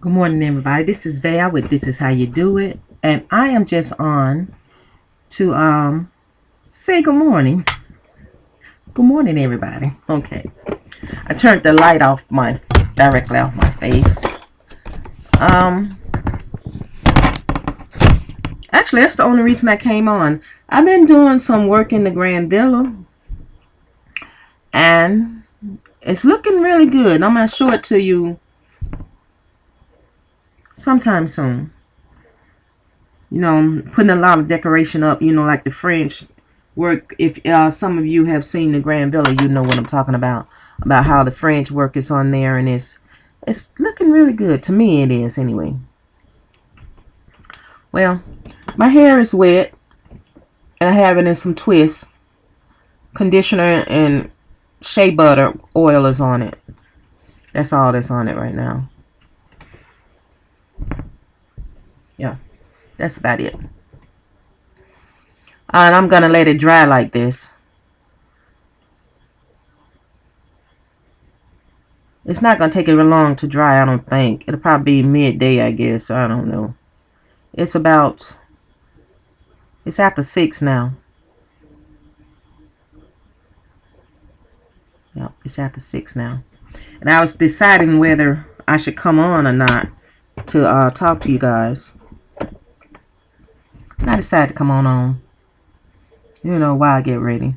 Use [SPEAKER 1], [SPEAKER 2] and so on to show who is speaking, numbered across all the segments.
[SPEAKER 1] Good morning, everybody. This is Val with This Is How You Do It, and I am just on to say good morning. Good morning, everybody. Okay, I turned the light off my directly off my face. Um, Actually, that's the only reason I came on. I've been doing some work in the Grand Villa, and it's looking really good. I'm gonna show it to you sometime soon. Putting a lot of decoration up, like the French work. If some of you have seen the Grand Villa, you know what I'm talking about how the French work is on there, and it's looking really good. To me, it is anyway. Well, my hair is wet, and I have it in some twists. Conditioner and shea butter oil is on it. That's all that's on it right now. Yeah, that's about it. And I'm gonna let it dry like this. It's not gonna take it long to dry, I don't think. It'll probably be midday, I guess. I don't know. It's after 6 now. Yep, it's after 6 now. And I was deciding whether I should come on or not to talk to you guys. And I decided to come on. While I get ready.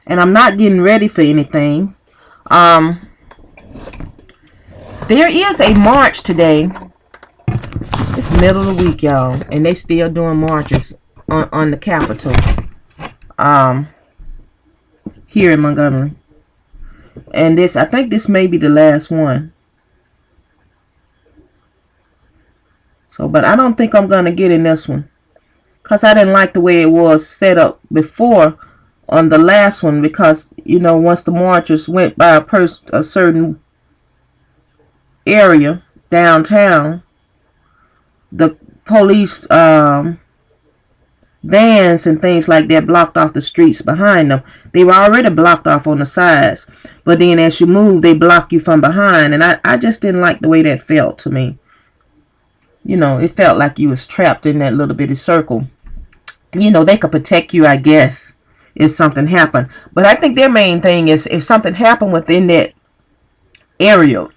[SPEAKER 1] And I'm not getting ready for anything. There is a march today. It's the middle of the week, y'all, and they still doing marches on the Capitol. Here in Montgomery. And I think this may be the last one. So, but I don't think I'm gonna get in this one, cause I didn't like the way it was set up before on the last one. Because once the marchers went by a certain area downtown, the police vans and things like that blocked off the streets behind them. They were already blocked off on the sides, but then as you move, they block you from behind, and I just didn't like the way that felt to me. It felt like you was trapped in that little bitty circle. They could protect you, I guess, if something happened. But I think their main thing is if something happened within that area,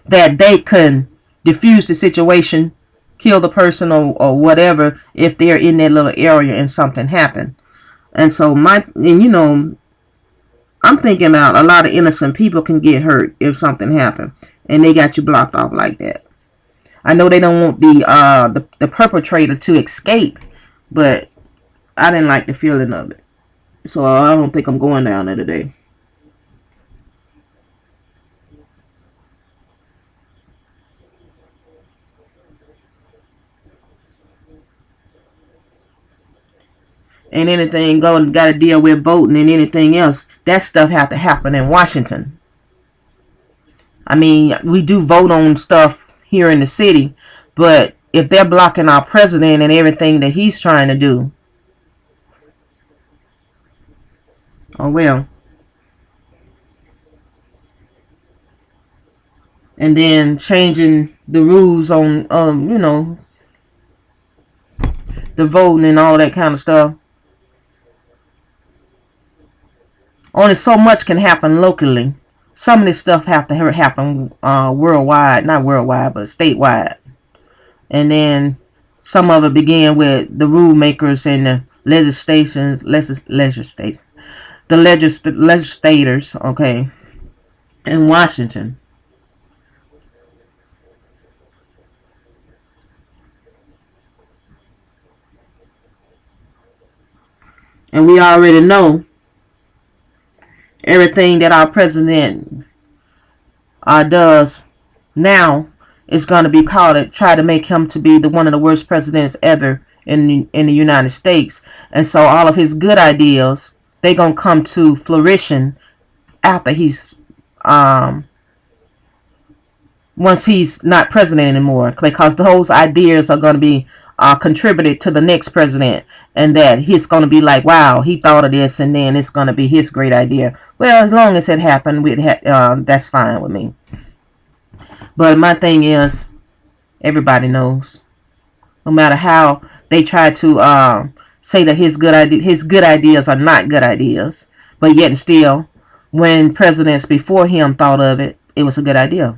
[SPEAKER 1] that they can diffuse the situation, kill the person or whatever, if they're in that little area and something happened. And so I'm thinking about a lot of innocent people can get hurt if something happened and they got you blocked off like that. I know they don't want the perpetrator to escape, but I didn't like the feeling of it. So I don't think I'm going down there today. And anything got to deal with voting and anything else, that stuff have to happen in Washington. I mean, we do vote on stuff here in the city, but if they're blocking our president and everything that he's trying to do, oh well. And then changing the rules on the voting and all that kind of stuff. Only so much can happen locally. Some of this stuff have to happen worldwide, not worldwide, but statewide. And then some of it began with the rule makers and the legislators, okay, in Washington. And we already know everything that our president does now is going to be called try to make him to be one of the worst presidents ever in the United States. And so all of his good ideas, they're going to come to fruition after he's once he's not president anymore, because those ideas are going to be contributed to the next president, and that he's going to be like, wow, he thought of this, and then it's going to be his great idea. Well, as long as it happened, that's fine with me. But my thing is, everybody knows, no matter how they try to say that his good ideas are not good ideas, but yet and still, when presidents before him thought of it, it was a good idea.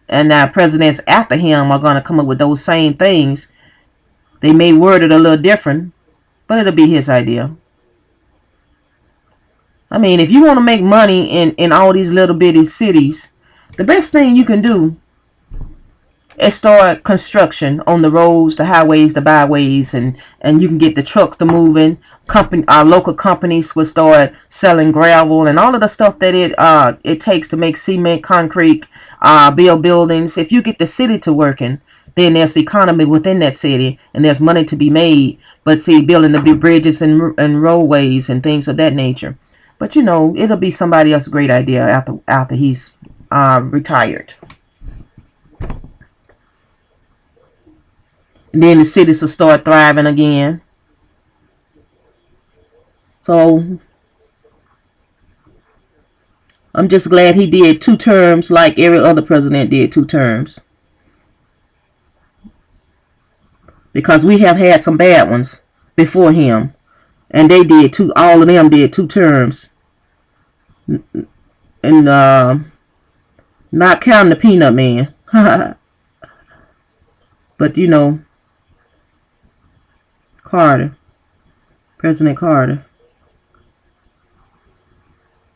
[SPEAKER 1] And now presidents after him are going to come up with those same things. They may word it a little different, but it'll be his idea. I mean, if you want to make money in all these little bitty cities, the best thing you can do is start construction on the roads, the highways, the byways, and you can get the trucks to moving. Local companies will start selling gravel and all of the stuff that it takes to make cement, concrete, build buildings. If you get the city to working, then there's economy within that city, and there's money to be made. But see, building the big bridges and roadways and things of that nature. But you know, it'll be somebody else's great idea after he's retired. And then the cities will start thriving again. So I'm just glad he did 2 terms like every other president did 2 terms. Because we have had some bad ones before him. And they did 2, all of them did 2 terms. And not counting the Peanut Man. But you know, President Carter.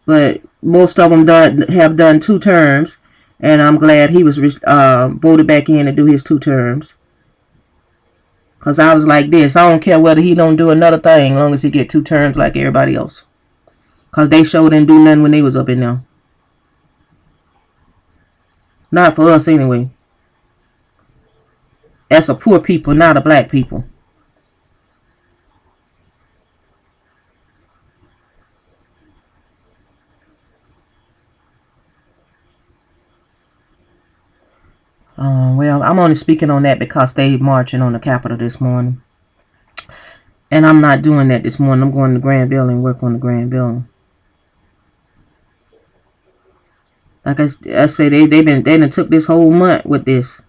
[SPEAKER 1] But most of them have done 2 terms, and I'm glad he was voted back in to do his 2 terms. Because I was like this, I don't care whether he don't do another thing, as long as he get 2 terms like everybody else. Because they sure didn't do nothing when they was up in there. Not for us anyway. That's a poor people, not a black people. Well, I'm only speaking on that because they marching on the Capitol this morning. And I'm not doing that this morning. I'm going to the Grand Building and work on the Grand Building. Like I say, they done took this whole month with this.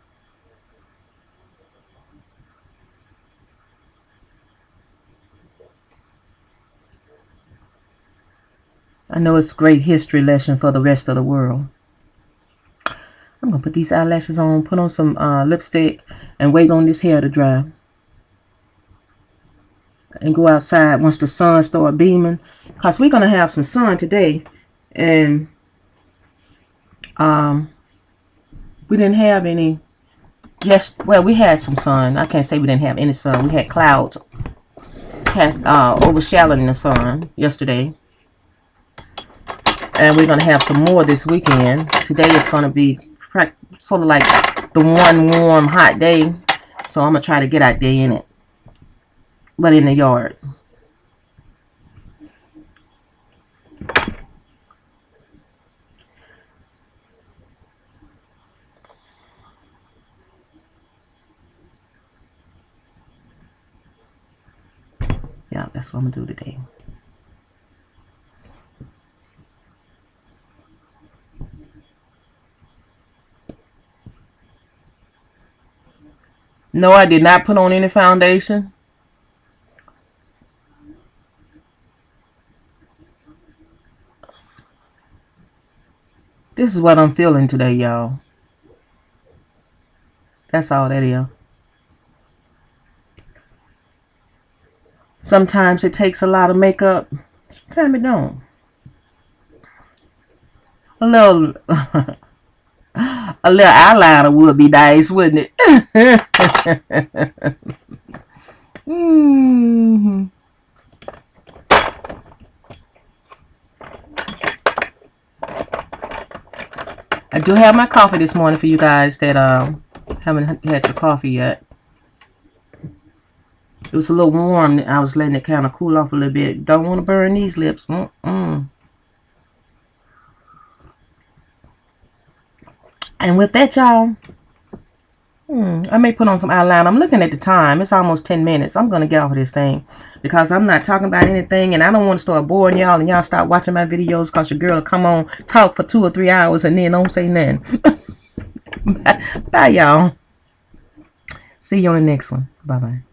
[SPEAKER 1] I know it's a great history lesson for the rest of the world. I'm going to put these eyelashes on, put on some lipstick, and wait on this hair to dry. And go outside once the sun starts beaming. Because we're going to have some sun today. And we didn't have any. Yes, well, we had some sun. I can't say we didn't have any sun. We had clouds overshadowing the sun yesterday. And we're going to have some more this weekend. Today is going to be sort of like the one warm, hot day. So I'm going to try to get out there in it. But in the yard. Yeah, that's what I'm going to do today. No, I did not put on any foundation. This is what I'm feeling today, y'all. That's all that is. Sometimes it takes a lot of makeup. Sometimes it don't. A little eyeliner would be nice, wouldn't it? I do have my coffee this morning for you guys that haven't had your coffee yet. It was a little warm. I was letting it kind of cool off a little bit. Don't want to burn these lips. And with that, y'all, I may put on some eyeliner. I'm looking at the time. It's almost 10 minutes. I'm going to get off of this thing because I'm not talking about anything, and I don't want to start boring y'all and y'all start watching my videos because your girl will come on, talk for 2 or 3 hours, and then don't say nothing. Bye, y'all. See you on the next one. Bye-bye.